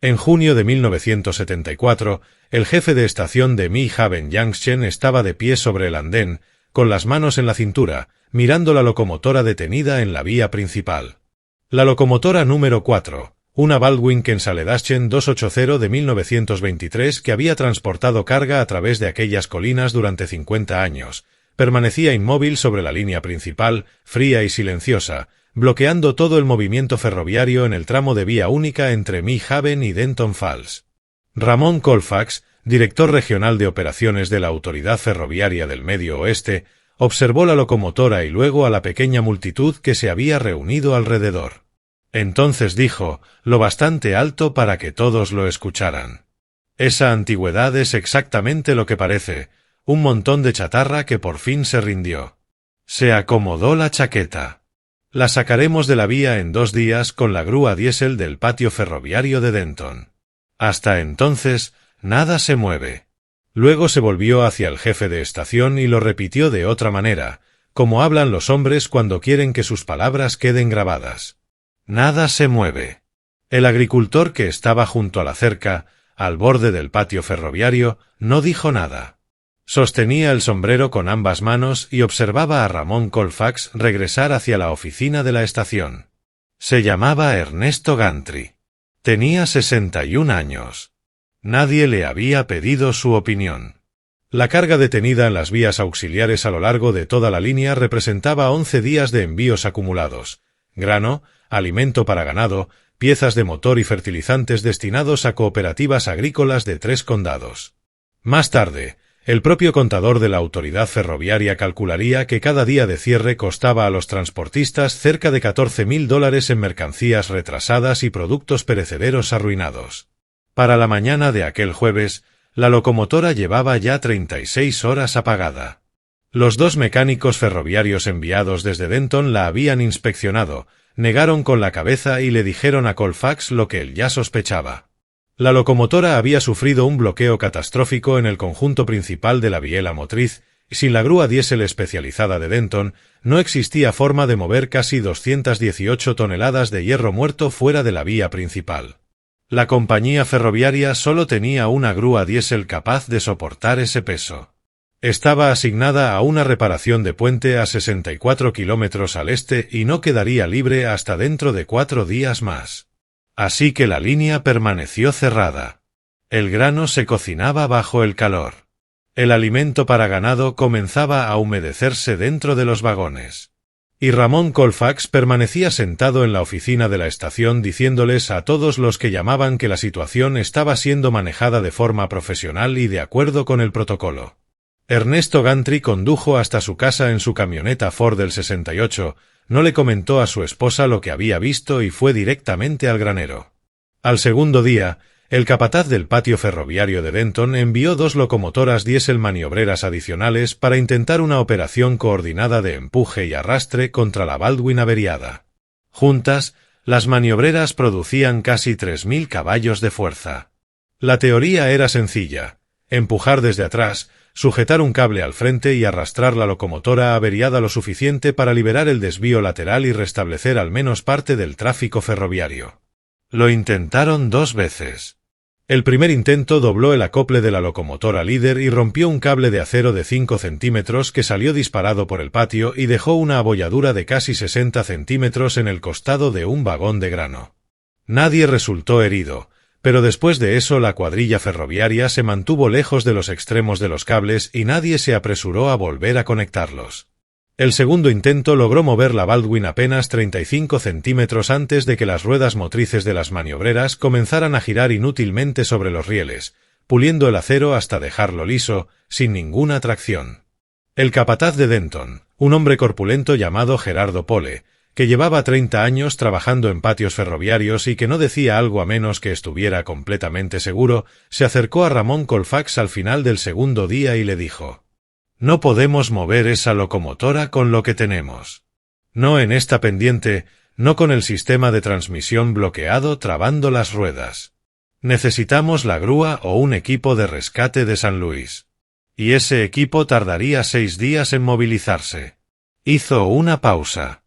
En junio de 1974, el jefe de estación de Mi-Haven Junction estaba de pie sobre el andén, con las manos en la cintura, mirando la locomotora detenida en la vía principal. La locomotora número 4, una Baldwin Kensaledashen 280 de 1923 que había transportado carga a través de aquellas colinas durante 50 años, permanecía inmóvil sobre la línea principal, fría y silenciosa, bloqueando todo el movimiento ferroviario en el tramo de vía única entre Mi-Haven y Denton Falls. Ramón Colfax, director regional de operaciones de la Autoridad Ferroviaria del Medio Oeste, observó la locomotora y luego a la pequeña multitud que se había reunido alrededor. Entonces dijo, lo bastante alto para que todos lo escucharan: «Esa antigüedad es exactamente lo que parece, un montón de chatarra que por fin se rindió. Se acomodó la chaqueta. La sacaremos de la vía en 2 días con la grúa diésel del patio ferroviario de Denton. Hasta entonces, nada se mueve». Luego se volvió hacia el jefe de estación y lo repitió de otra manera, como hablan los hombres cuando quieren que sus palabras queden grabadas. «Nada se mueve». El agricultor que estaba junto a la cerca, al borde del patio ferroviario, no dijo nada. Sostenía el sombrero con ambas manos y observaba a Ramón Colfax regresar hacia la oficina de la estación. Se llamaba Ernesto Gantry. Tenía 61 años. Nadie le había pedido su opinión. La carga detenida en las vías auxiliares a lo largo de toda la línea representaba 11 días de envíos acumulados: grano, alimento para ganado, piezas de motor y fertilizantes destinados a cooperativas agrícolas de 3 condados. Más tarde, el propio contador de la autoridad ferroviaria calcularía que cada día de cierre costaba a los transportistas cerca de $14.000 en mercancías retrasadas y productos perecederos arruinados. Para la mañana de aquel jueves, la locomotora llevaba ya 36 horas apagada. Los 2 mecánicos ferroviarios enviados desde Denton la habían inspeccionado, negaron con la cabeza y le dijeron a Colfax lo que él ya sospechaba. La locomotora había sufrido un bloqueo catastrófico en el conjunto principal de la biela motriz, y sin la grúa diésel especializada de Denton, no existía forma de mover casi 218 toneladas de hierro muerto fuera de la vía principal. La compañía ferroviaria solo tenía una grúa diésel capaz de soportar ese peso. Estaba asignada a una reparación de puente a 64 kilómetros al este y no quedaría libre hasta dentro de 4 días más. Así que la línea permaneció cerrada. El grano se cocinaba bajo el calor. El alimento para ganado comenzaba a humedecerse dentro de los vagones. Y Ramón Colfax permanecía sentado en la oficina de la estación diciéndoles a todos los que llamaban que la situación estaba siendo manejada de forma profesional y de acuerdo con el protocolo. Ernesto Gantry condujo hasta su casa en su camioneta Ford del 68, no le comentó a su esposa lo que había visto y fue directamente al granero. Al segundo día, el capataz del patio ferroviario de Denton envió 2 locomotoras diésel maniobreras adicionales para intentar una operación coordinada de empuje y arrastre contra la Baldwin averiada. Juntas, las maniobreras producían casi 3.000 caballos de fuerza. La teoría era sencilla: empujar desde atrás, sujetar un cable al frente y arrastrar la locomotora averiada lo suficiente para liberar el desvío lateral y restablecer al menos parte del tráfico ferroviario. Lo intentaron 2 veces. El primer intento dobló el acople de la locomotora líder y rompió un cable de acero de 5 centímetros que salió disparado por el patio y dejó una abolladura de casi 60 centímetros en el costado de un vagón de grano. Nadie resultó herido, pero después de eso la cuadrilla ferroviaria se mantuvo lejos de los extremos de los cables y nadie se apresuró a volver a conectarlos. El segundo intento logró mover la Baldwin apenas 35 centímetros antes de que las ruedas motrices de las maniobreras comenzaran a girar inútilmente sobre los rieles, puliendo el acero hasta dejarlo liso, sin ninguna tracción. El capataz de Denton, un hombre corpulento llamado Gerardo Pole, que llevaba 30 años trabajando en patios ferroviarios y que no decía algo a menos que estuviera completamente seguro, se acercó a Ramón Colfax al final del segundo día y le dijo: «No podemos mover esa locomotora con lo que tenemos. No en esta pendiente, no con el sistema de transmisión bloqueado trabando las ruedas. Necesitamos la grúa o un equipo de rescate de San Luis. Y ese equipo tardaría 6 días en movilizarse». Hizo una pausa.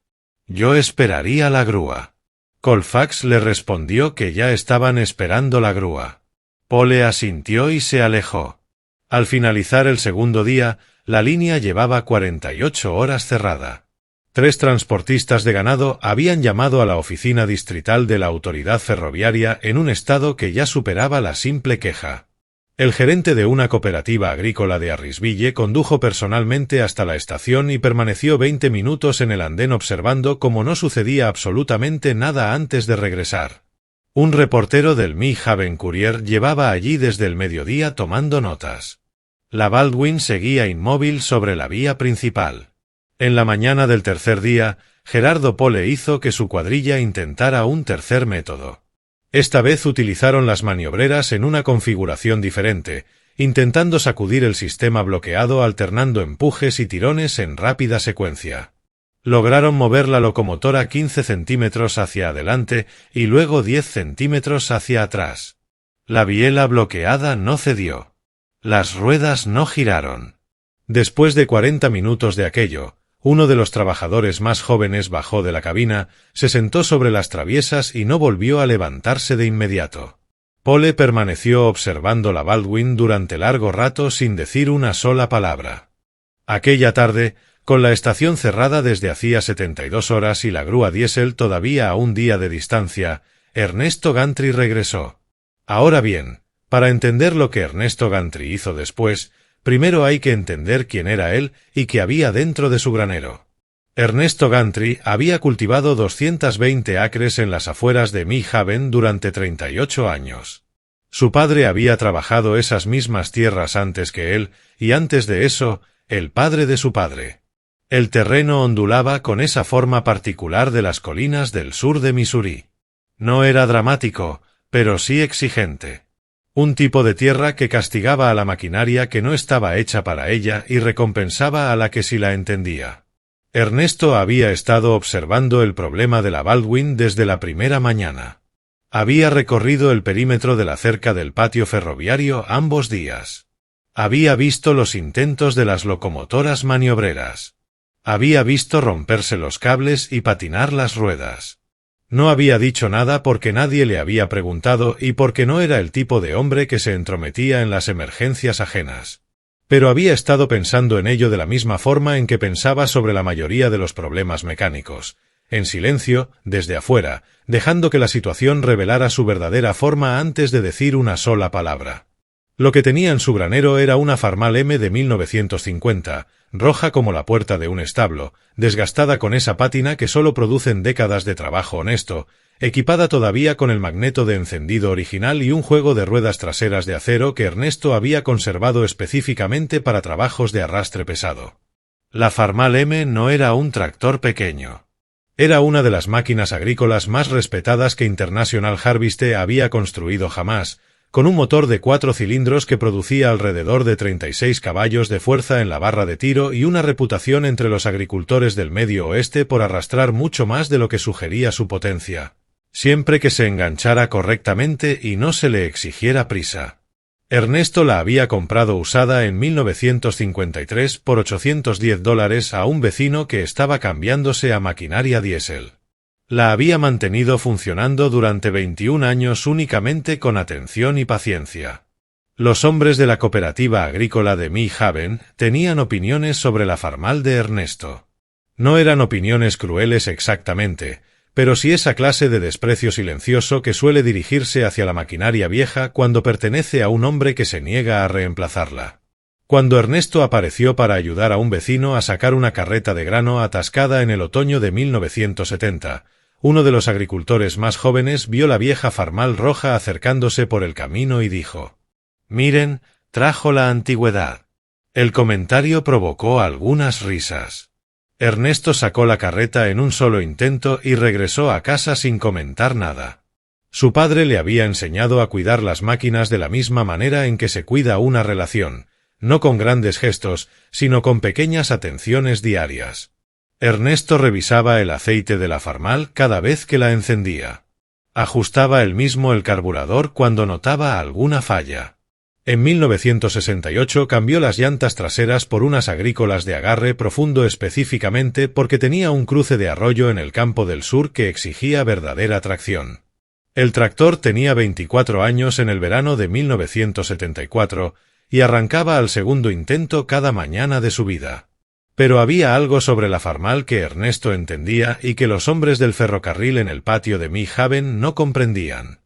«Yo esperaría la grúa». Colfax le respondió que ya estaban esperando la grúa. Pole asintió y se alejó. Al finalizar el segundo día, la línea llevaba 48 horas cerrada. 3 transportistas de ganado habían llamado a la oficina distrital de la autoridad ferroviaria en un estado que ya superaba la simple queja. El gerente de una cooperativa agrícola de Harrisville condujo personalmente hasta la estación y permaneció 20 minutos en el andén observando cómo no sucedía absolutamente nada antes de regresar. Un reportero del New Haven Courier llevaba allí desde el mediodía tomando notas. La Baldwin seguía inmóvil sobre la vía principal. En la mañana del tercer día, Gerardo Pole hizo que su cuadrilla intentara un tercer método. Esta vez utilizaron las maniobreras en una configuración diferente, intentando sacudir el sistema bloqueado alternando empujes y tirones en rápida secuencia. Lograron mover la locomotora 15 centímetros hacia adelante y luego 10 centímetros hacia atrás. La biela bloqueada no cedió. Las ruedas no giraron. Después de 40 minutos de aquello, uno de los trabajadores más jóvenes bajó de la cabina, se sentó sobre las traviesas y no volvió a levantarse de inmediato. Pole permaneció observando la Baldwin durante largo rato sin decir una sola palabra. Aquella tarde, con la estación cerrada desde hacía 72 horas y la grúa diésel todavía a un día de distancia, Ernesto Gantry regresó. Ahora bien, para entender lo que Ernesto Gantry hizo después, primero hay que entender quién era él y qué había dentro de su granero. Ernesto Gantry había cultivado 220 acres en las afueras de New Haven durante 38 años. Su padre había trabajado esas mismas tierras antes que él, y antes de eso, el padre de su padre. El terreno ondulaba con esa forma particular de las colinas del sur de Missouri. No era dramático, pero sí exigente. Un tipo de tierra que castigaba a la maquinaria que no estaba hecha para ella y recompensaba a la que sí la entendía. Ernesto había estado observando el problema de la Baldwin desde la primera mañana. Había recorrido el perímetro de la cerca del patio ferroviario ambos días. Había visto los intentos de las locomotoras maniobreras. Había visto romperse los cables y patinar las ruedas. No había dicho nada porque nadie le había preguntado y porque no era el tipo de hombre que se entrometía en las emergencias ajenas. Pero había estado pensando en ello de la misma forma en que pensaba sobre la mayoría de los problemas mecánicos, en silencio, desde afuera, dejando que la situación revelara su verdadera forma antes de decir una sola palabra. Lo que tenía en su granero era una Farmal M de 1950, roja como la puerta de un establo, desgastada con esa pátina que solo producen décadas de trabajo honesto, equipada todavía con el magneto de encendido original y un juego de ruedas traseras de acero que Ernesto había conservado específicamente para trabajos de arrastre pesado. La Farmal M no era un tractor pequeño. Era una de las máquinas agrícolas más respetadas que International Harvest había construido jamás, con un motor de 4 cilindros que producía alrededor de 36 caballos de fuerza en la barra de tiro y una reputación entre los agricultores del Medio Oeste por arrastrar mucho más de lo que sugería su potencia, siempre que se enganchara correctamente y no se le exigiera prisa. Ernesto la había comprado usada en 1953 por $810 a un vecino que estaba cambiándose a maquinaria diésel. La había mantenido funcionando durante 21 años únicamente con atención y paciencia. Los hombres de la cooperativa agrícola de New Haven tenían opiniones sobre la Farmal de Ernesto. No eran opiniones crueles exactamente, pero sí esa clase de desprecio silencioso que suele dirigirse hacia la maquinaria vieja cuando pertenece a un hombre que se niega a reemplazarla. Cuando Ernesto apareció para ayudar a un vecino a sacar una carreta de grano atascada en el otoño de 1970, uno de los agricultores más jóvenes vio la vieja Farmal roja acercándose por el camino y dijo: «Miren, trajo la antigüedad». El comentario provocó algunas risas. Ernesto sacó la carreta en un solo intento y regresó a casa sin comentar nada. Su padre le había enseñado a cuidar las máquinas de la misma manera en que se cuida una relación, no con grandes gestos, sino con pequeñas atenciones diarias. Ernesto revisaba el aceite de la Farmal cada vez que la encendía. Ajustaba él mismo el carburador cuando notaba alguna falla. En 1968 cambió las llantas traseras por unas agrícolas de agarre profundo específicamente porque tenía un cruce de arroyo en el campo del sur que exigía verdadera tracción. El tractor tenía 24 años en el verano de 1974 y arrancaba al segundo intento cada mañana de su vida. Pero había algo sobre la Farmal que Ernesto entendía y que los hombres del ferrocarril en el patio de Mee Haven no comprendían.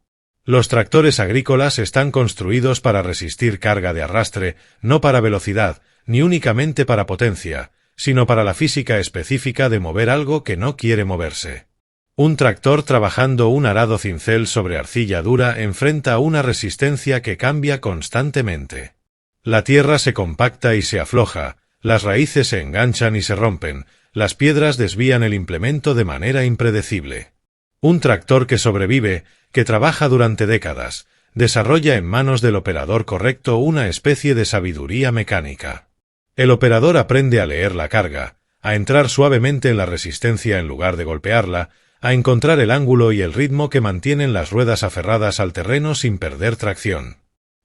Los tractores agrícolas están construidos para resistir carga de arrastre, no para velocidad, ni únicamente para potencia, sino para la física específica de mover algo que no quiere moverse. Un tractor trabajando un arado cincel sobre arcilla dura enfrenta una resistencia que cambia constantemente. La tierra se compacta y se afloja, las raíces se enganchan y se rompen, las piedras desvían el implemento de manera impredecible. Un tractor que sobrevive, que trabaja durante décadas, desarrolla en manos del operador correcto una especie de sabiduría mecánica. El operador aprende a leer la carga, a entrar suavemente en la resistencia en lugar de golpearla, a encontrar el ángulo y el ritmo que mantienen las ruedas aferradas al terreno sin perder tracción.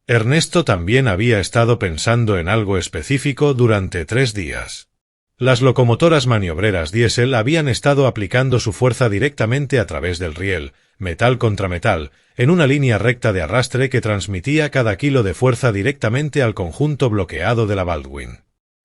Ernesto también había estado pensando en algo específico durante 3 días. Las locomotoras maniobreras diésel habían estado aplicando su fuerza directamente a través del riel, metal contra metal, en una línea recta de arrastre que transmitía cada kilo de fuerza directamente al conjunto bloqueado de la Baldwin.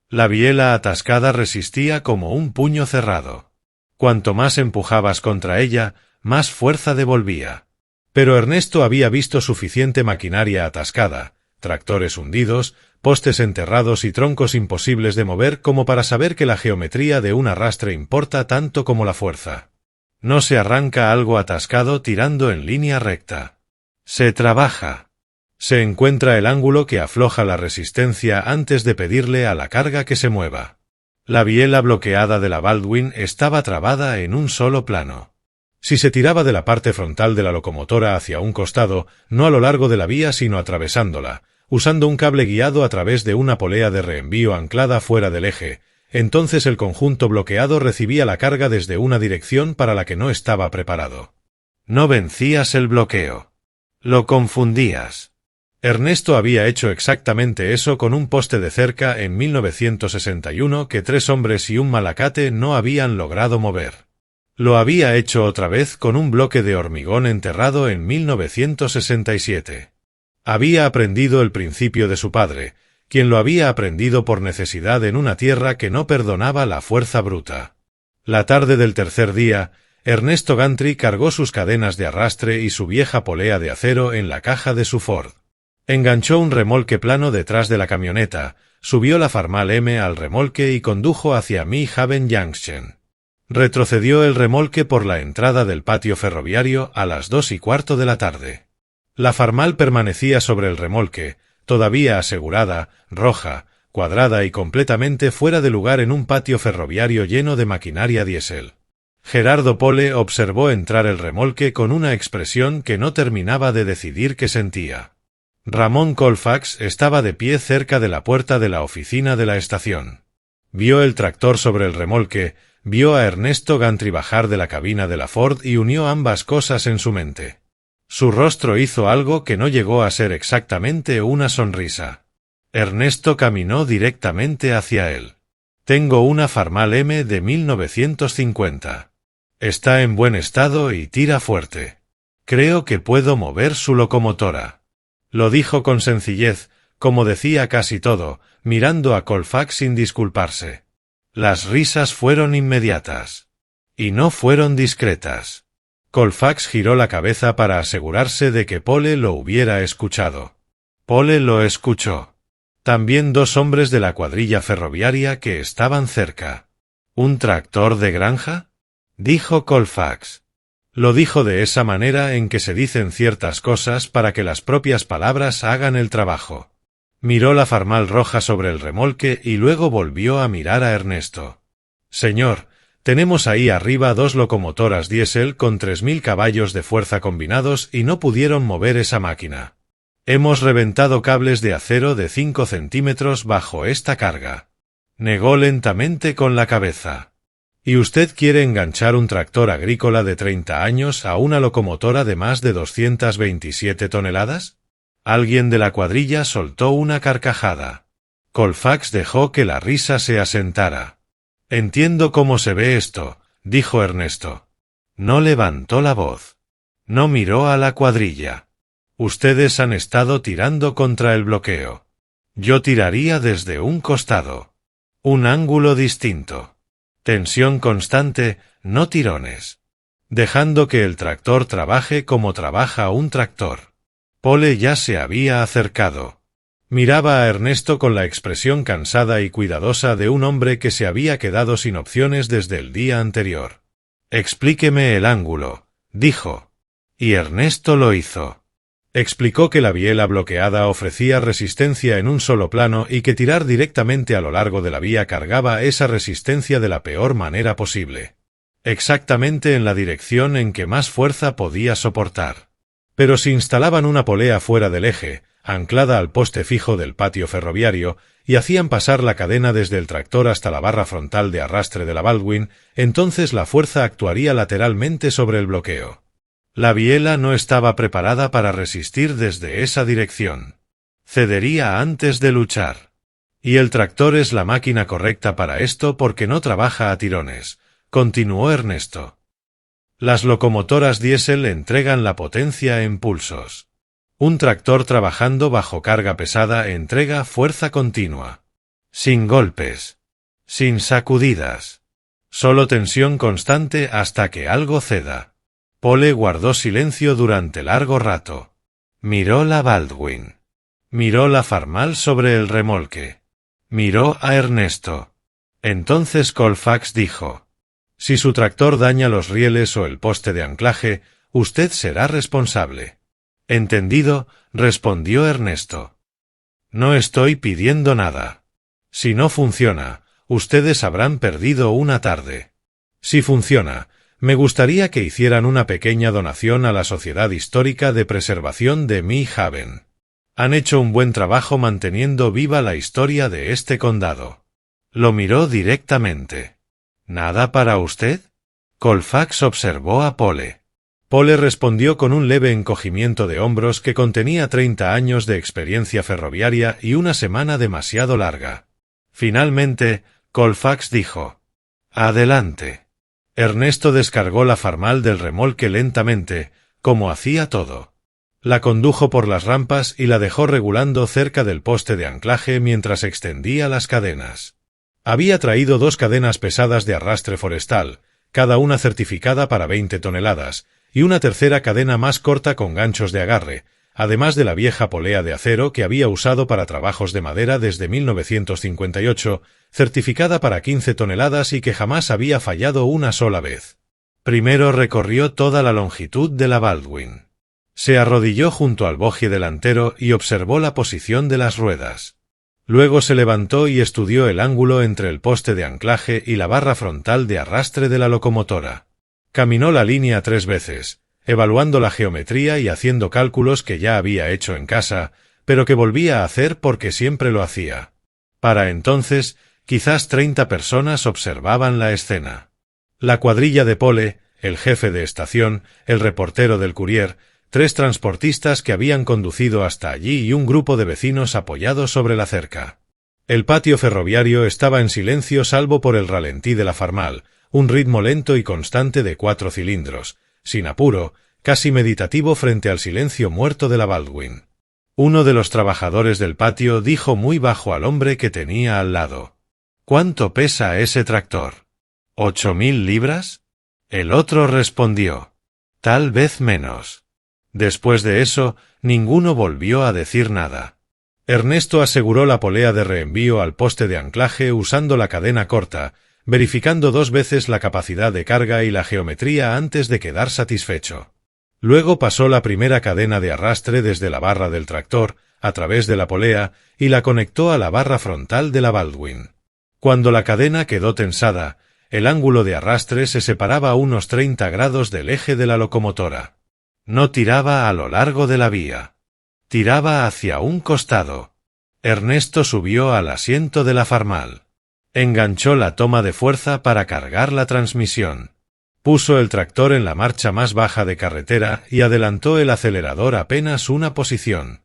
La biela atascada resistía como un puño cerrado. Cuanto más empujabas contra ella, más fuerza devolvía. Pero Ernesto había visto suficiente maquinaria atascada, tractores hundidos, postes enterrados y troncos imposibles de mover como para saber que la geometría de un arrastre importa tanto como la fuerza. No se arranca algo atascado tirando en línea recta. Se trabaja. Se encuentra el ángulo que afloja la resistencia antes de pedirle a la carga que se mueva. La biela bloqueada de la Baldwin estaba trabada en un solo plano. Si se tiraba de la parte frontal de la locomotora hacia un costado, no a lo largo de la vía sino atravesándola, usando un cable guiado a través de una polea de reenvío anclada fuera del eje, entonces el conjunto bloqueado recibía la carga desde una dirección para la que no estaba preparado. No vencías el bloqueo. Lo confundías. Ernesto había hecho exactamente eso con un poste de cerca en 1961 que 3 hombres y un malacate no habían logrado mover. Lo había hecho otra vez con un bloque de hormigón enterrado en 1967. Había aprendido el principio de su padre, quien lo había aprendido por necesidad en una tierra que no perdonaba la fuerza bruta. La tarde del tercer día, Ernesto Gantry cargó sus cadenas de arrastre y su vieja polea de acero en la caja de su Ford. Enganchó un remolque plano detrás de la camioneta, subió la Farmal M al remolque y condujo hacia Mee Haven Junction. Retrocedió el remolque por la entrada del patio ferroviario a las 2:15 de la tarde. La Farmal permanecía sobre el remolque, todavía asegurada, roja, cuadrada y completamente fuera de lugar en un patio ferroviario lleno de maquinaria diésel. Gerardo Pole observó entrar el remolque con una expresión que no terminaba de decidir qué sentía. Ramón Colfax estaba de pie cerca de la puerta de la oficina de la estación. Vio el tractor sobre el remolque, vio a Ernesto Gantry bajar de la cabina de la Ford y unió ambas cosas en su mente. Su rostro hizo algo que no llegó a ser exactamente una sonrisa. Ernesto caminó directamente hacia él. Tengo una Farmal M de 1950. Está en buen estado y tira fuerte. Creo que puedo mover su locomotora. Lo dijo con sencillez, como decía casi todo, mirando a Colfax sin disculparse. Las risas fueron inmediatas. Y no fueron discretas. Colfax giró la cabeza para asegurarse de que Pole lo hubiera escuchado. Pole lo escuchó. También 2 hombres de la cuadrilla ferroviaria que estaban cerca. ¿Un tractor de granja?, dijo Colfax. Lo dijo de esa manera en que se dicen ciertas cosas para que las propias palabras hagan el trabajo. Miró la Farmal roja sobre el remolque y luego volvió a mirar a Ernesto. Señor, tenemos ahí arriba 2 locomotoras diésel con 3000 caballos de fuerza combinados y no pudieron mover esa máquina. Hemos reventado cables de acero de 5 centímetros bajo esta carga. Negó lentamente con la cabeza. ¿Y usted quiere enganchar un tractor agrícola de 30 años a una locomotora de más de 227 toneladas? Alguien de la cuadrilla soltó una carcajada. Colfax dejó que la risa se asentara. «Entiendo cómo se ve esto», dijo Ernesto. No levantó la voz. No miró a la cuadrilla. «Ustedes han estado tirando contra el bloqueo. Yo tiraría desde un costado. Un ángulo distinto. Tensión constante, no tirones. Dejando que el tractor trabaje como trabaja un tractor». Pole ya se había acercado. Miraba a Ernesto con la expresión cansada y cuidadosa de un hombre que se había quedado sin opciones desde el día anterior. «Explíqueme el ángulo», dijo. Y Ernesto lo hizo. Explicó que la biela bloqueada ofrecía resistencia en un solo plano y que tirar directamente a lo largo de la vía cargaba esa resistencia de la peor manera posible. Exactamente en la dirección en que más fuerza podía soportar. Pero si instalaban una polea fuera del eje, anclada al poste fijo del patio ferroviario, y hacían pasar la cadena desde el tractor hasta la barra frontal de arrastre de la Baldwin, entonces la fuerza actuaría lateralmente sobre el bloqueo. La biela no estaba preparada para resistir desde esa dirección. Cedería antes de luchar. Y el tractor es la máquina correcta para esto porque no trabaja a tirones, continuó Ernesto. Las locomotoras diésel entregan la potencia en pulsos. Un tractor trabajando bajo carga pesada entrega fuerza continua. Sin golpes. Sin sacudidas. Solo tensión constante hasta que algo ceda. Pole guardó silencio durante largo rato. Miró la Baldwin. Miró la Farmal sobre el remolque. Miró a Ernesto. Entonces Colfax dijo: «Si su tractor daña los rieles o el poste de anclaje, usted será responsable». «Entendido», respondió Ernesto. «No estoy pidiendo nada. Si no funciona, ustedes habrán perdido una tarde. Si funciona, me gustaría que hicieran una pequeña donación a la Sociedad Histórica de Preservación de Mee Haven. Han hecho un buen trabajo manteniendo viva la historia de este condado». Lo miró directamente. «¿Nada para usted?» Colfax observó a Pole. Pole respondió con un leve encogimiento de hombros que contenía 30 años de experiencia ferroviaria y una semana demasiado larga. Finalmente, Colfax dijo: «Adelante». Ernesto descargó la Farmal del remolque lentamente, como hacía todo. La condujo por las rampas y la dejó regulando cerca del poste de anclaje mientras extendía las cadenas. Había traído 2 cadenas pesadas de arrastre forestal, cada una certificada para 20 toneladas, y una tercera cadena más corta con ganchos de agarre, además de la vieja polea de acero que había usado para trabajos de madera desde 1958, certificada para 15 toneladas y que jamás había fallado una sola vez. Primero recorrió toda la longitud de la Baldwin. Se arrodilló junto al bogie delantero y observó la posición de las ruedas. Luego se levantó y estudió el ángulo entre el poste de anclaje y la barra frontal de arrastre de la locomotora. Caminó la línea 3 veces, evaluando la geometría y haciendo cálculos que ya había hecho en casa, pero que volvía a hacer porque siempre lo hacía. Para entonces, quizás 30 personas observaban la escena. La cuadrilla de Pole, el jefe de estación, el reportero del Courier, 3 transportistas que habían conducido hasta allí y un grupo de vecinos apoyados sobre la cerca. El patio ferroviario estaba en silencio salvo por el ralentí de la Farmal, un ritmo lento y constante de 4 cilindros, sin apuro, casi meditativo frente al silencio muerto de la Baldwin. Uno de los trabajadores del patio dijo muy bajo al hombre que tenía al lado: «¿Cuánto pesa ese tractor? ¿8.000 libras?» El otro respondió: «Tal vez menos». Después de eso, ninguno volvió a decir nada. Ernesto aseguró la polea de reenvío al poste de anclaje usando la cadena corta, verificando 2 veces la capacidad de carga y la geometría antes de quedar satisfecho. Luego pasó la primera cadena de arrastre desde la barra del tractor, a través de la polea, y la conectó a la barra frontal de la Baldwin. Cuando la cadena quedó tensada, el ángulo de arrastre se separaba a unos 30 grados del eje de la locomotora. No tiraba a lo largo de la vía. Tiraba hacia un costado. Ernesto subió al asiento de la Farmal. Enganchó la toma de fuerza para cargar la transmisión. Puso el tractor en la marcha más baja de carretera y adelantó el acelerador apenas una posición.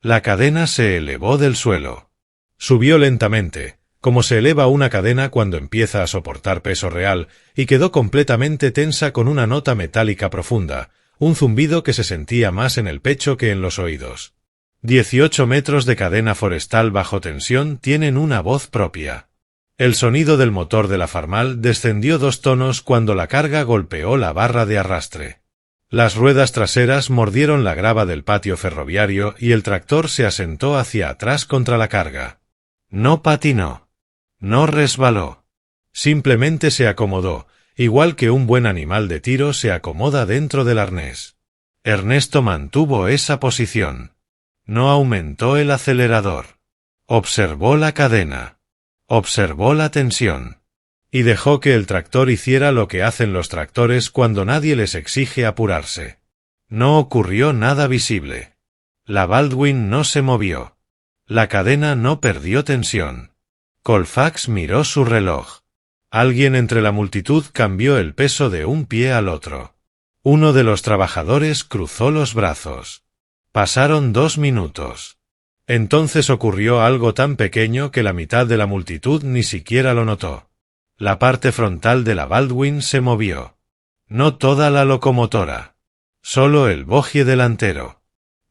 La cadena se elevó del suelo. Subió lentamente, como se eleva una cadena cuando empieza a soportar peso real, y quedó completamente tensa con una nota metálica profunda, un zumbido que se sentía más en el pecho que en los oídos. 18 metros de cadena forestal bajo tensión tienen una voz propia. El sonido del motor de la Farmal descendió 2 tonos cuando la carga golpeó la barra de arrastre. Las ruedas traseras mordieron la grava del patio ferroviario y el tractor se asentó hacia atrás contra la carga. No patinó. No resbaló. Simplemente se acomodó, igual que un buen animal de tiro se acomoda dentro del arnés. Ernesto mantuvo esa posición. No aumentó el acelerador. Observó la cadena. Observó la tensión. Y dejó que el tractor hiciera lo que hacen los tractores cuando nadie les exige apurarse. No ocurrió nada visible. La Baldwin no se movió. La cadena no perdió tensión. Colfax miró su reloj. Alguien entre la multitud cambió el peso de un pie al otro. Uno de los trabajadores cruzó los brazos. Pasaron 2 minutos. Entonces ocurrió algo tan pequeño que la mitad de la multitud ni siquiera lo notó. La parte frontal de la Baldwin se movió. No toda la locomotora. Solo el bogie delantero.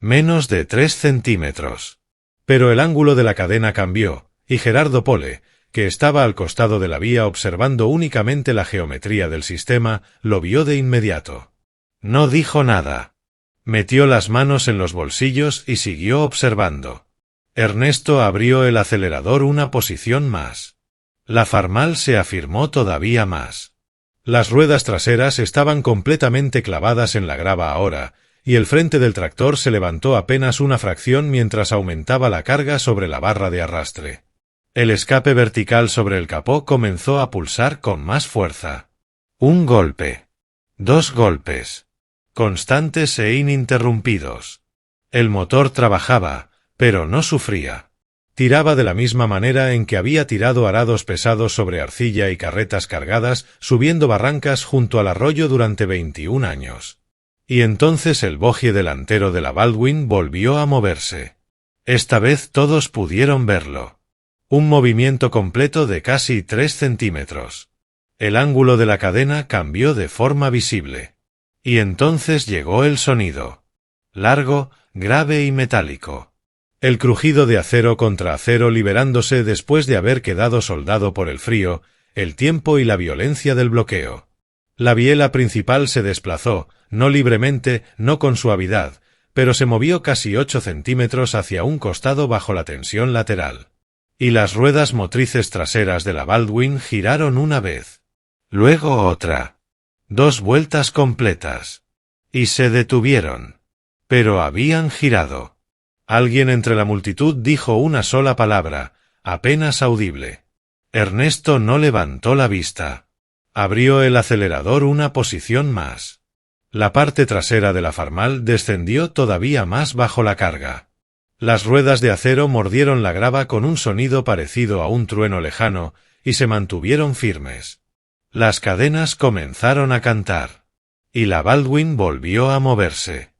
Menos de 3 centímetros. Pero el ángulo de la cadena cambió, y Gerardo Pole, que estaba al costado de la vía observando únicamente la geometría del sistema, lo vio de inmediato. No dijo nada. Metió las manos en los bolsillos y siguió observando. Ernesto abrió el acelerador una posición más. La Farmal se afirmó todavía más. Las ruedas traseras estaban completamente clavadas en la grava ahora, y el frente del tractor se levantó apenas una fracción mientras aumentaba la carga sobre la barra de arrastre. El escape vertical sobre el capó comenzó a pulsar con más fuerza. 1 golpe. 2 golpes. Constantes e ininterrumpidos. El motor trabajaba, pero no sufría. Tiraba de la misma manera en que había tirado arados pesados sobre arcilla y carretas cargadas, subiendo barrancas junto al arroyo durante 21 años. Y entonces el bogie delantero de la Baldwin volvió a moverse. Esta vez todos pudieron verlo. Un movimiento completo de casi 3 centímetros. El ángulo de la cadena cambió de forma visible. Y entonces llegó el sonido. Largo, grave y metálico. El crujido de acero contra acero liberándose después de haber quedado soldado por el frío, el tiempo y la violencia del bloqueo. La biela principal se desplazó, no libremente, no con suavidad, pero se movió casi 8 centímetros hacia un costado bajo la tensión lateral. Y las ruedas motrices traseras de la Baldwin giraron una vez. Luego otra. 2 vueltas completas. Y se detuvieron. Pero habían girado. Alguien entre la multitud dijo una sola palabra, apenas audible. Ernesto no levantó la vista. Abrió el acelerador una posición más. La parte trasera de la Farmal descendió todavía más bajo la carga. Las ruedas de acero mordieron la grava con un sonido parecido a un trueno lejano, y se mantuvieron firmes. Las cadenas comenzaron a cantar. Y la Baldwin volvió a moverse.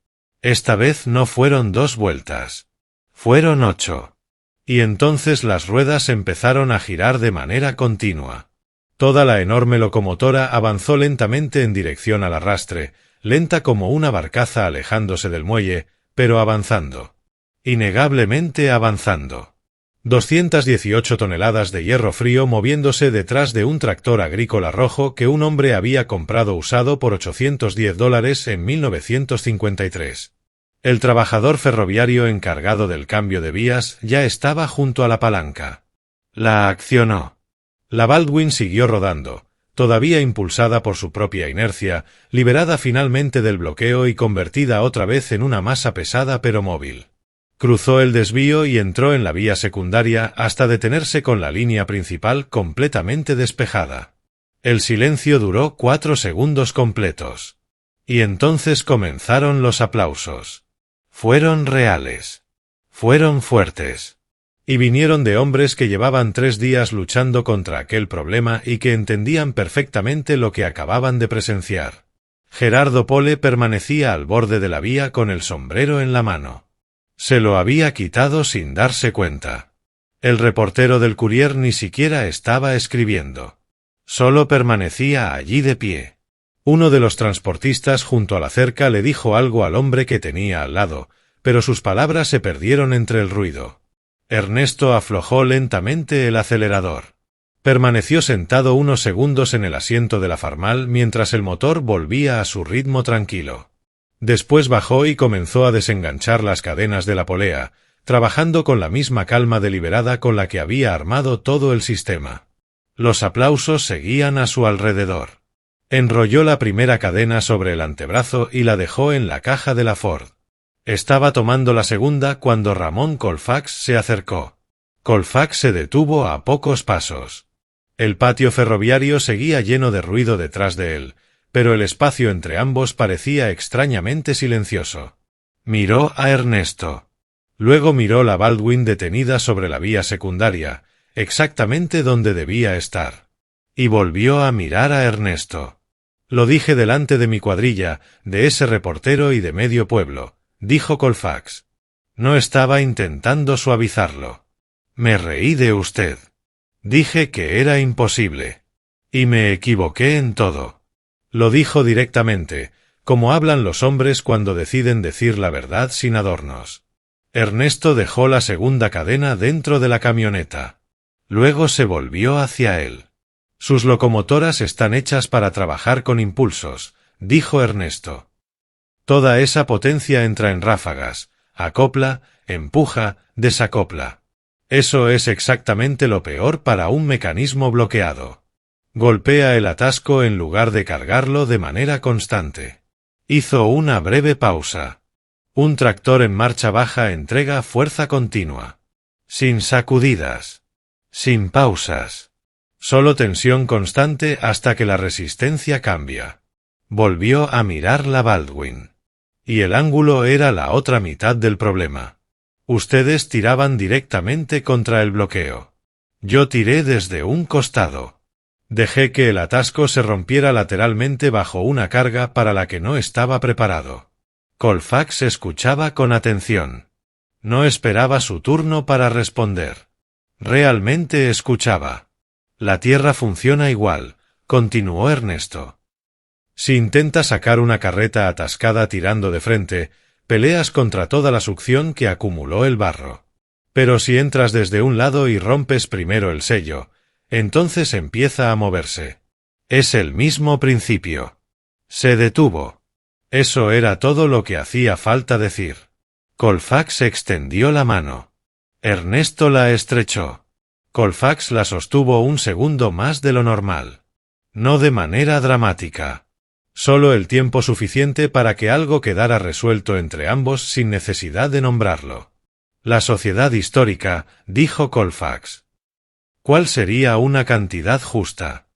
Esta vez no fueron 2 vueltas. Fueron 8. Y entonces las ruedas empezaron a girar de manera continua. Toda la enorme locomotora avanzó lentamente en dirección al arrastre, lenta como una barcaza alejándose del muelle, pero avanzando. Innegablemente avanzando. 218 toneladas de hierro frío moviéndose detrás de un tractor agrícola rojo que un hombre había comprado usado por $810 en 1953. El trabajador ferroviario encargado del cambio de vías ya estaba junto a la palanca. La accionó. La Baldwin siguió rodando, todavía impulsada por su propia inercia, liberada finalmente del bloqueo y convertida otra vez en una masa pesada pero móvil. Cruzó el desvío y entró en la vía secundaria hasta detenerse con la línea principal completamente despejada. El silencio duró 4 segundos completos. Y entonces comenzaron los aplausos. Fueron reales. Fueron fuertes. Y vinieron de hombres que llevaban 3 días luchando contra aquel problema y que entendían perfectamente lo que acababan de presenciar. Gerardo Pole permanecía al borde de la vía con el sombrero en la mano. Se lo había quitado sin darse cuenta. El reportero del Courier ni siquiera estaba escribiendo. Solo permanecía allí de pie. Uno de los transportistas junto a la cerca le dijo algo al hombre que tenía al lado, pero sus palabras se perdieron entre el ruido. Ernesto aflojó lentamente el acelerador. Permaneció sentado unos segundos en el asiento de la Farmal mientras el motor volvía a su ritmo tranquilo. Después bajó y comenzó a desenganchar las cadenas de la polea, trabajando con la misma calma deliberada con la que había armado todo el sistema. Los aplausos seguían a su alrededor. Enrolló la primera cadena sobre el antebrazo y la dejó en la caja de la Ford. Estaba tomando la segunda cuando Ramón Colfax se acercó. Colfax se detuvo a pocos pasos. El patio ferroviario seguía lleno de ruido detrás de él, pero el espacio entre ambos parecía extrañamente silencioso. Miró a Ernesto. Luego miró la Baldwin detenida sobre la vía secundaria, exactamente donde debía estar. Y volvió a mirar a Ernesto. Lo dije delante de mi cuadrilla, de ese reportero y de medio pueblo, dijo Colfax. No estaba intentando suavizarlo. Me reí de usted. Dije que era imposible. Y me equivoqué en todo. Lo dijo directamente, como hablan los hombres cuando deciden decir la verdad sin adornos. Ernesto dejó la segunda cadena dentro de la camioneta. Luego se volvió hacia él. Sus locomotoras están hechas para trabajar con impulsos, dijo Ernesto. Toda esa potencia entra en ráfagas, acopla, empuja, desacopla. Eso es exactamente lo peor para un mecanismo bloqueado. Golpea el atasco en lugar de cargarlo de manera constante. Hizo una breve pausa. Un tractor en marcha baja entrega fuerza continua. Sin sacudidas. Sin pausas. Solo tensión constante hasta que la resistencia cambia. Volvió a mirar la Baldwin. Y el ángulo era la otra mitad del problema. Ustedes tiraban directamente contra el bloqueo. Yo tiré desde un costado. Dejé que el atasco se rompiera lateralmente bajo una carga para la que no estaba preparado. Colfax escuchaba con atención. No esperaba su turno para responder. Realmente escuchaba. La Tierra funciona igual, continuó Ernesto. Si intentas sacar una carreta atascada tirando de frente, peleas contra toda la succión que acumuló el barro. Pero si entras desde un lado y rompes primero el sello, entonces empieza a moverse. Es el mismo principio. Se detuvo. Eso era todo lo que hacía falta decir. Colfax extendió la mano. Ernesto la estrechó. Colfax la sostuvo un segundo más de lo normal. No de manera dramática. Solo el tiempo suficiente para que algo quedara resuelto entre ambos sin necesidad de nombrarlo. La sociedad histórica, dijo Colfax. ¿Cuál sería una cantidad justa?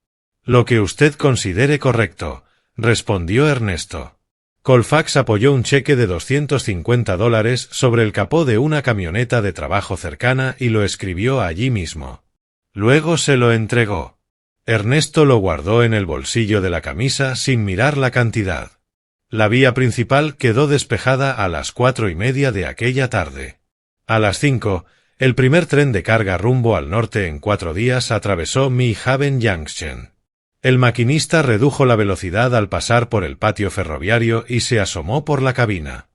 Lo que usted considere correcto, respondió Ernesto. Colfax apoyó un cheque de $250 sobre el capó de una camioneta de trabajo cercana y lo escribió allí mismo. Luego se lo entregó. Ernesto lo guardó en el bolsillo de la camisa sin mirar la cantidad. La vía principal quedó despejada a las 4:30 de aquella tarde. A las 5, el primer tren de carga rumbo al norte en 4 días atravesó Meehaven Junction. El maquinista redujo la velocidad al pasar por el patio ferroviario y se asomó por la cabina.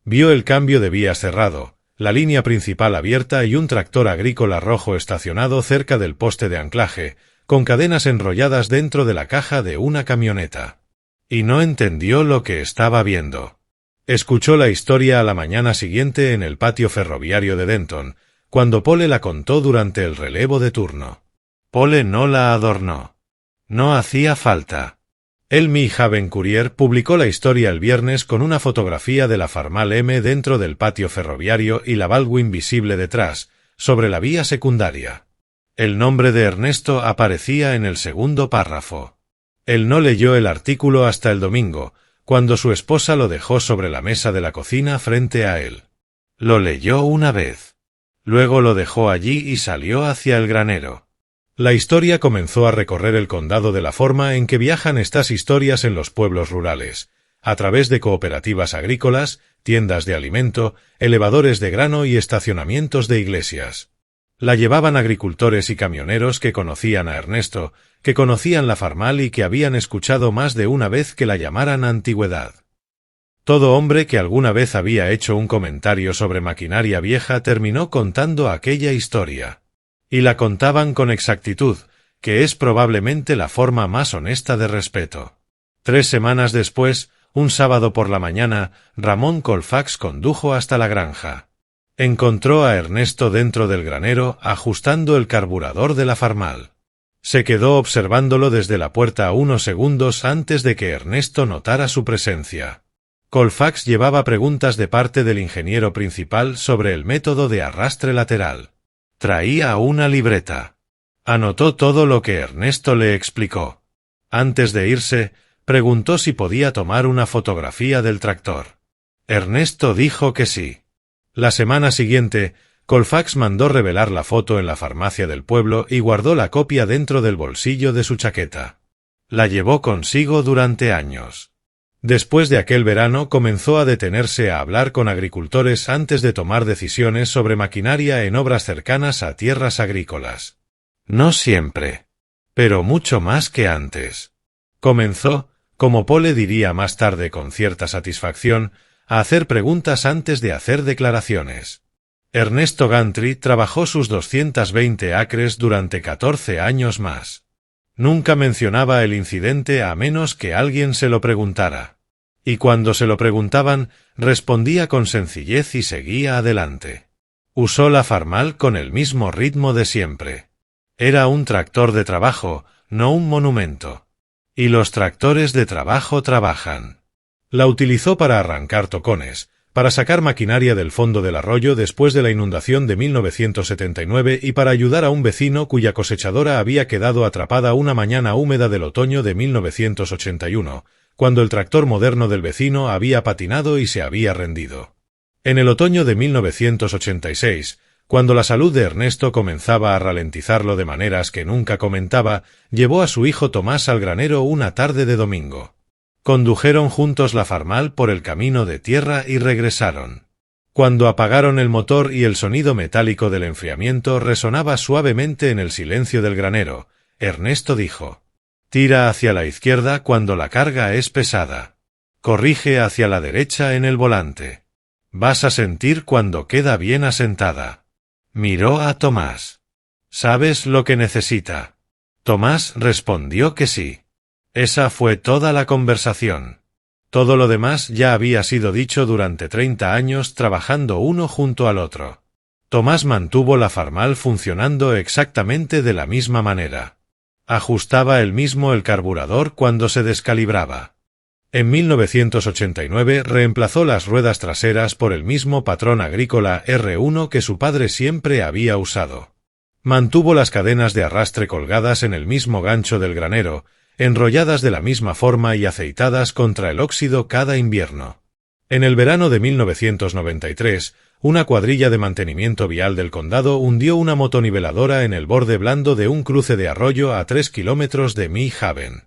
Vio el cambio de vías cerrado, la línea principal abierta y un tractor agrícola rojo estacionado cerca del poste de anclaje, con cadenas enrolladas dentro de la caja de una camioneta. Y no entendió lo que estaba viendo. Escuchó la historia a la mañana siguiente en el patio ferroviario de Denton, cuando Pole la contó durante el relevo de turno. Pole no la adornó. No hacía falta. El Meehaven Courier publicó la historia el viernes con una fotografía de la Farmal M dentro del patio ferroviario y la Baldwin visible detrás, sobre la vía secundaria. El nombre de Ernesto aparecía en el segundo párrafo. Él no leyó el artículo hasta el domingo, cuando su esposa lo dejó sobre la mesa de la cocina frente a él. Lo leyó una vez. Luego lo dejó allí y salió hacia el granero. La historia comenzó a recorrer el condado de la forma en que viajan estas historias en los pueblos rurales, a través de cooperativas agrícolas, tiendas de alimento, elevadores de grano y estacionamientos de iglesias. La llevaban agricultores y camioneros que conocían a Ernesto, que conocían la Farmal y que habían escuchado más de una vez que la llamaran antigüedad. Todo hombre que alguna vez había hecho un comentario sobre maquinaria vieja terminó contando aquella historia. Y la contaban con exactitud, que es probablemente la forma más honesta de respeto. 3 semanas después, un sábado por la mañana, Ramón Colfax condujo hasta la granja. Encontró a Ernesto dentro del granero ajustando el carburador de la Farmal. Se quedó observándolo desde la puerta unos segundos antes de que Ernesto notara su presencia. Colfax llevaba preguntas de parte del ingeniero principal sobre el método de arrastre lateral. Traía una libreta. Anotó todo lo que Ernesto le explicó. Antes de irse, preguntó si podía tomar una fotografía del tractor. Ernesto dijo que sí. La semana siguiente, Colfax mandó revelar la foto en la farmacia del pueblo y guardó la copia dentro del bolsillo de su chaqueta. La llevó consigo durante años. Después de aquel verano comenzó a detenerse a hablar con agricultores antes de tomar decisiones sobre maquinaria en obras cercanas a tierras agrícolas. No siempre, pero mucho más que antes. Comenzó, como Pole diría más tarde con cierta satisfacción, a hacer preguntas antes de hacer declaraciones. Ernesto Gantry trabajó sus 220 acres durante 14 años más. Nunca mencionaba el incidente a menos que alguien se lo preguntara. Y cuando se lo preguntaban, respondía con sencillez y seguía adelante. Usó la Farmal con el mismo ritmo de siempre. Era un tractor de trabajo, no un monumento. Y los tractores de trabajo trabajan. La utilizó para arrancar tocones, para sacar maquinaria del fondo del arroyo después de la inundación de 1979 y para ayudar a un vecino cuya cosechadora había quedado atrapada una mañana húmeda del otoño de 1981, cuando el tractor moderno del vecino había patinado y se había rendido. En el otoño de 1986, cuando la salud de Ernesto comenzaba a ralentizarlo de maneras que nunca comentaba, llevó a su hijo Tomás al granero una tarde de domingo. Condujeron juntos la Farmal por el camino de tierra y regresaron. Cuando apagaron el motor y el sonido metálico del enfriamiento resonaba suavemente en el silencio del granero, Ernesto dijo: «Tira hacia la izquierda cuando la carga es pesada. Corrige hacia la derecha en el volante. Vas a sentir cuando queda bien asentada». Miró a Tomás. «¿Sabes lo que necesita?». Tomás respondió que sí. Esa fue toda la conversación. Todo lo demás ya había sido dicho durante 30 años trabajando uno junto al otro. Tomás mantuvo la Farmal funcionando exactamente de la misma manera. Ajustaba él mismo el carburador cuando se descalibraba. En 1989 reemplazó las ruedas traseras por el mismo patrón agrícola R1 que su padre siempre había usado. Mantuvo las cadenas de arrastre colgadas en el mismo gancho del granero, enrolladas de la misma forma y aceitadas contra el óxido cada invierno. En el verano de 1993, una cuadrilla de mantenimiento vial del condado hundió una motoniveladora en el borde blando de un cruce de arroyo a 3 kilómetros de Mee Haven.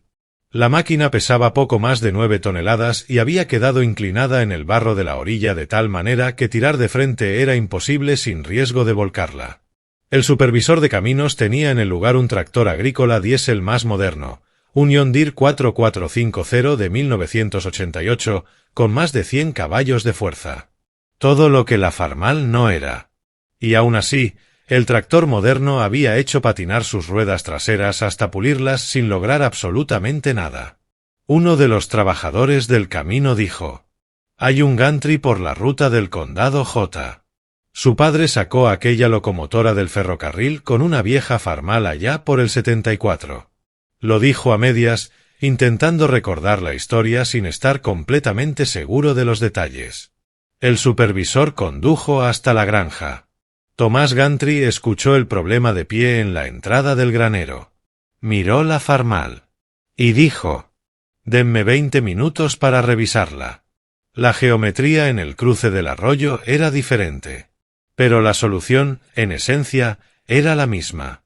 La máquina pesaba poco más de 9 toneladas y había quedado inclinada en el barro de la orilla de tal manera que tirar de frente era imposible sin riesgo de volcarla. El supervisor de caminos tenía en el lugar un tractor agrícola diésel más moderno, un John Deere 4450 de 1988, con más de 100 caballos de fuerza. Todo lo que la Farmal no era. Y aún así, el tractor moderno había hecho patinar sus ruedas traseras hasta pulirlas sin lograr absolutamente nada. Uno de los trabajadores del camino dijo: «Hay un gantry por la ruta del condado J». Su padre sacó aquella locomotora del ferrocarril con una vieja Farmal allá por el 74. Lo dijo a medias, intentando recordar la historia sin estar completamente seguro de los detalles. El supervisor condujo hasta la granja. Tomás Gantry escuchó el problema de pie en la entrada del granero. Miró la Farmal. Y dijo: «Denme 20 minutos para revisarla». La geometría en el cruce del arroyo era diferente. Pero la solución, en esencia, era la misma.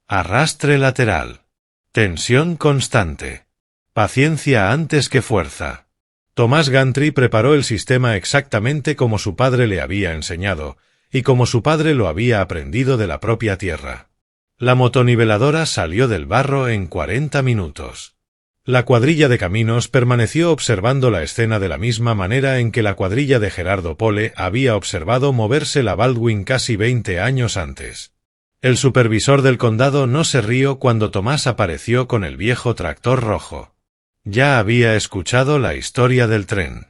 Arrastre lateral. Tensión constante. Paciencia antes que fuerza. Thomas Gantry preparó el sistema exactamente como su padre le había enseñado, y como su padre lo había aprendido de la propia tierra. La motoniveladora salió del barro en 40 minutos. La cuadrilla de caminos permaneció observando la escena de la misma manera en que la cuadrilla de Gerardo Pole había observado moverse la Baldwin casi 20 años antes. El supervisor del condado no se rió cuando Tomás apareció con el viejo tractor rojo. Ya había escuchado la historia del tren.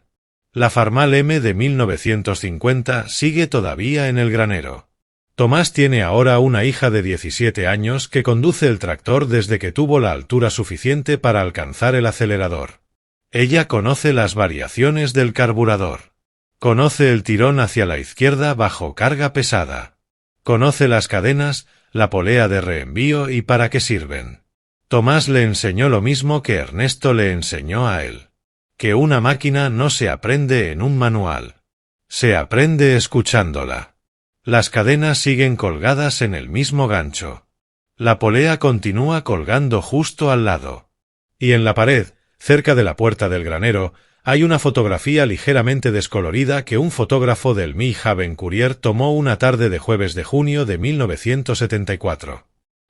La Farmal M de 1950 sigue todavía en el granero. Tomás tiene ahora una hija de 17 años que conduce el tractor desde que tuvo la altura suficiente para alcanzar el acelerador. Ella conoce las variaciones del carburador. Conoce el tirón hacia la izquierda bajo carga pesada. Conoce las cadenas, la polea de reenvío y para qué sirven. Tomás le enseñó lo mismo que Ernesto le enseñó a él. Que una máquina no se aprende en un manual. Se aprende escuchándola. Las cadenas siguen colgadas en el mismo gancho. La polea continúa colgando justo al lado. Y en la pared, cerca de la puerta del granero, hay una fotografía ligeramente descolorida que un fotógrafo del New Haven Courier tomó una tarde de jueves de junio de 1974.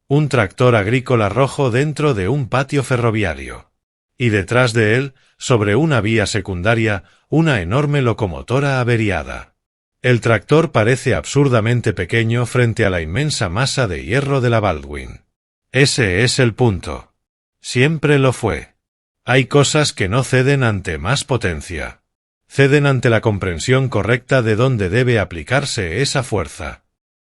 Un tractor agrícola rojo dentro de un patio ferroviario. Y detrás de él, sobre una vía secundaria, una enorme locomotora averiada. El tractor parece absurdamente pequeño frente a la inmensa masa de hierro de la Baldwin. Ese es el punto. Siempre lo fue. Hay cosas que no ceden ante más potencia. Ceden ante la comprensión correcta de dónde debe aplicarse esa fuerza.